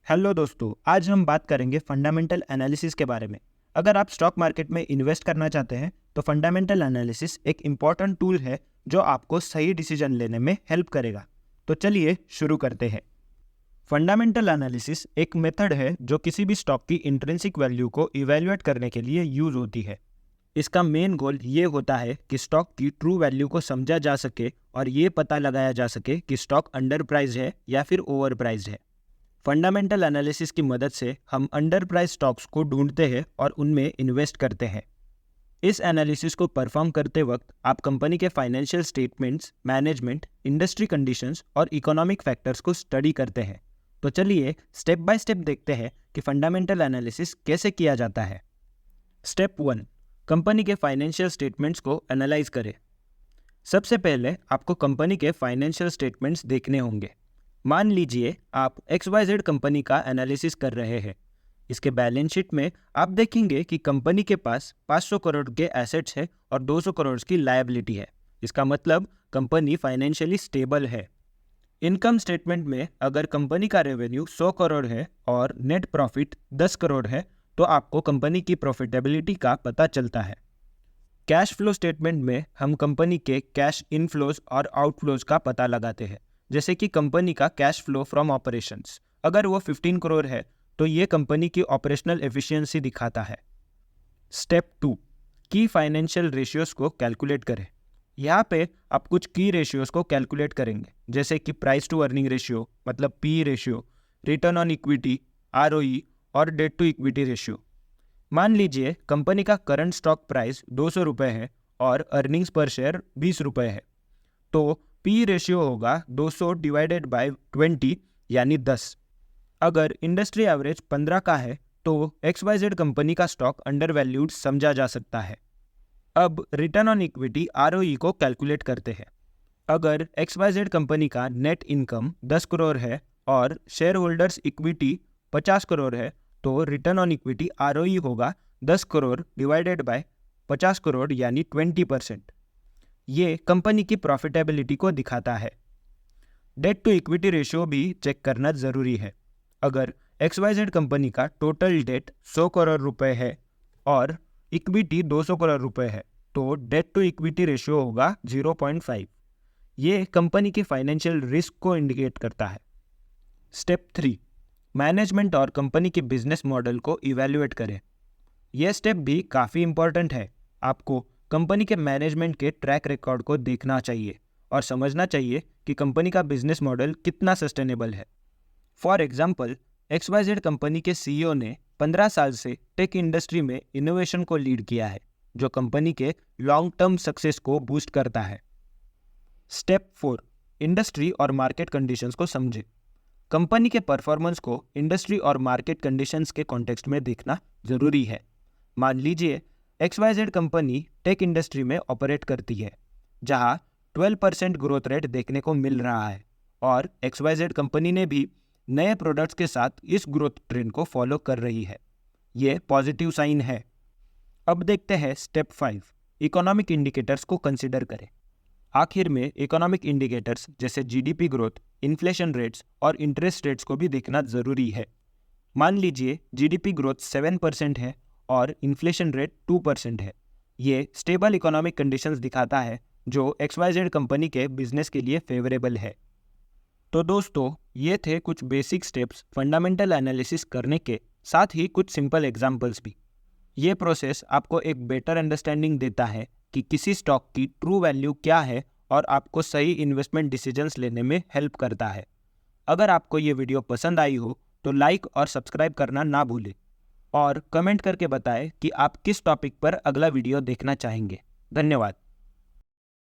Hello दोस्तों, आज हम बात करेंगे फंडामेंटल एनालिसिस के बारे में। अगर आप स्टॉक मार्केट में इन्वेस्ट करना चाहते हैं तो फंडामेंटल एनालिसिस एक इम्पॉर्टेंट टूल है जो आपको सही डिसीजन लेने में हेल्प करेगा। तो चलिए शुरू करते हैं। फंडामेंटल एनालिसिस एक मेथड है जो किसी भी स्टॉक की इंट्रिंसिक वैल्यू को इवैल्यूएट करने के लिए यूज होती है। इसका मेन गोल ये होता है कि स्टॉक की ट्रू वैल्यू को समझा जा सके और ये पता लगाया जा सके कि स्टॉक अंडर प्राइस है या फिर ओवर प्राइस है। फंडामेंटल एनालिसिस की मदद से हम अंडर प्राइस स्टॉक्स को ढूंढते हैं और उनमें इन्वेस्ट करते हैं। इस एनालिसिस को परफॉर्म करते वक्त आप कंपनी के financial statements, management, industry conditions और इकोनॉमिक फैक्टर्स को स्टडी करते हैं। तो चलिए स्टेप बाय स्टेप देखते हैं कि फंडामेंटल एनालिसिस कैसे किया जाता है। स्टेप 1, कंपनी के फाइनेंशियल स्टेटमेंट्स को एनालाइज करें। सबसे पहले आपको कंपनी के फाइनेंशियल स्टेटमेंट्स देखने होंगे। मान लीजिए आप XYZ कंपनी का एनालिसिस कर रहे हैं। इसके बैलेंस शीट में आप देखेंगे कि कंपनी के पास 500 करोड़ के एसेट्स है और 200 करोड़ की लायबिलिटी है। इसका मतलब कंपनी फाइनेंशियली स्टेबल है। इनकम स्टेटमेंट में अगर कंपनी का रेवेन्यू 100 करोड़ है और नेट प्रॉफिट 10 करोड़ है तो आपको कंपनी की प्रॉफिटेबिलिटी का पता चलता है। कैश फ्लो स्टेटमेंट में हम कंपनी के कैश इनफ्लोज और आउटफ्लोज का पता लगाते हैं। जैसे कि कंपनी का कैश फ्लो फ्रॉम ऑपरेशंस अगर वो 15 करोड़ है तो ये कंपनी की ऑपरेशनल एफिशिएंसी दिखाता है। स्टेप 2, की फाइनेंशियल रेशियोज को कैलकुलेट करें। यहाँ पे आप कुछ की रेशियोज को कैलकुलेट करेंगे, जैसे कि प्राइस टू अर्निंग रेशियो मतलब P ratio, return on equity ROE और डेट टू इक्विटी रेशियो। मान लीजिए कंपनी का करंट स्टॉक प्राइस 200 रुपये है और अर्निंग्स पर शेयर 20 रुपये है, तो पी रेशियो होगा 200 डिवाइडेड बाय 20 यानी 10। अगर इंडस्ट्री एवरेज 15 का है तो XYZ कंपनी का स्टॉक अंडर वैल्यूड समझा जा सकता है। अब रिटर्न ऑन इक्विटी ROE को कैलकुलेट करते हैं। अगर XYZ कंपनी का नेट इनकम 10 करोड़ है और शेयर होल्डर्स इक्विटी 50 करोड़ है तो रिटर्न ऑन इक्विटी ROE होगा 10 करोड़ डिवाइडेड बाय 50 करोड़ यानी 20%। ये कंपनी की प्रॉफिटेबिलिटी को दिखाता है। डेट टू इक्विटी रेशियो भी चेक करना ज़रूरी है। अगर XYZ कंपनी का टोटल डेट 100 करोड़ रुपए है और इक्विटी 200 करोड़ रुपए है तो डेट टू इक्विटी रेशियो होगा 0.5। ये कंपनी की फाइनेंशियल रिस्क को इंडिकेट करता है। स्टेप 3, मैनेजमेंट और कंपनी के बिजनेस मॉडल को इवैल्यूएट करें। यह स्टेप भी काफ़ी इंपॉर्टेंट है। आपको कंपनी के मैनेजमेंट के ट्रैक रिकॉर्ड को देखना चाहिए और समझना चाहिए कि कंपनी का बिजनेस मॉडल कितना सस्टेनेबल है। फॉर एग्जांपल, XYZ कंपनी के CEO ने 15 साल से टेक इंडस्ट्री में इनोवेशन को लीड किया है, जो कंपनी के लॉन्ग टर्म सक्सेस को बूस्ट करता है। स्टेप 4, इंडस्ट्री और मार्केट कंडीशंस को समझें। कंपनी के परफॉर्मेंस को इंडस्ट्री और मार्केट कंडीशंस के कॉन्टेक्स्ट में देखना जरूरी है। मान लीजिए XYZ कंपनी टेक इंडस्ट्री में ऑपरेट करती है, जहां 12% ग्रोथ रेट देखने को मिल रहा है और XYZ कंपनी ने भी नए प्रोडक्ट्स के साथ इस ग्रोथ ट्रेंड को फॉलो कर रही है। ये पॉजिटिव साइन है। अब देखते हैं स्टेप 5, इकोनॉमिक इंडिकेटर्स को कंसिडर करें। आखिर में इकोनॉमिक इंडिकेटर्स जैसे GDP ग्रोथ, इन्फ्लेशन रेट्स और इंटरेस्ट रेट्स को भी देखना ज़रूरी है। मान लीजिए GDP ग्रोथ 7% है और इन्फ्लेशन रेट 2% है। ये स्टेबल इकोनॉमिक कंडीशंस दिखाता है जो XYZ कंपनी के बिजनेस के लिए फेवरेबल है। तो दोस्तों, ये थे कुछ बेसिक स्टेप्स फंडामेंटल एनालिसिस करने के, साथ ही कुछ सिंपल एग्जांपल्स भी। ये प्रोसेस आपको एक बेटर अंडरस्टैंडिंग देता है कि किसी स्टॉक की ट्रू वैल्यू क्या है और आपको सही इन्वेस्टमेंट डिसीजंस लेने में हेल्प करता है। अगर आपको ये वीडियो पसंद आई हो तो लाइक और सब्सक्राइब करना ना भूलें और कमेंट करके बताएं कि आप किस टॉपिक पर अगला वीडियो देखना चाहेंगे। धन्यवाद।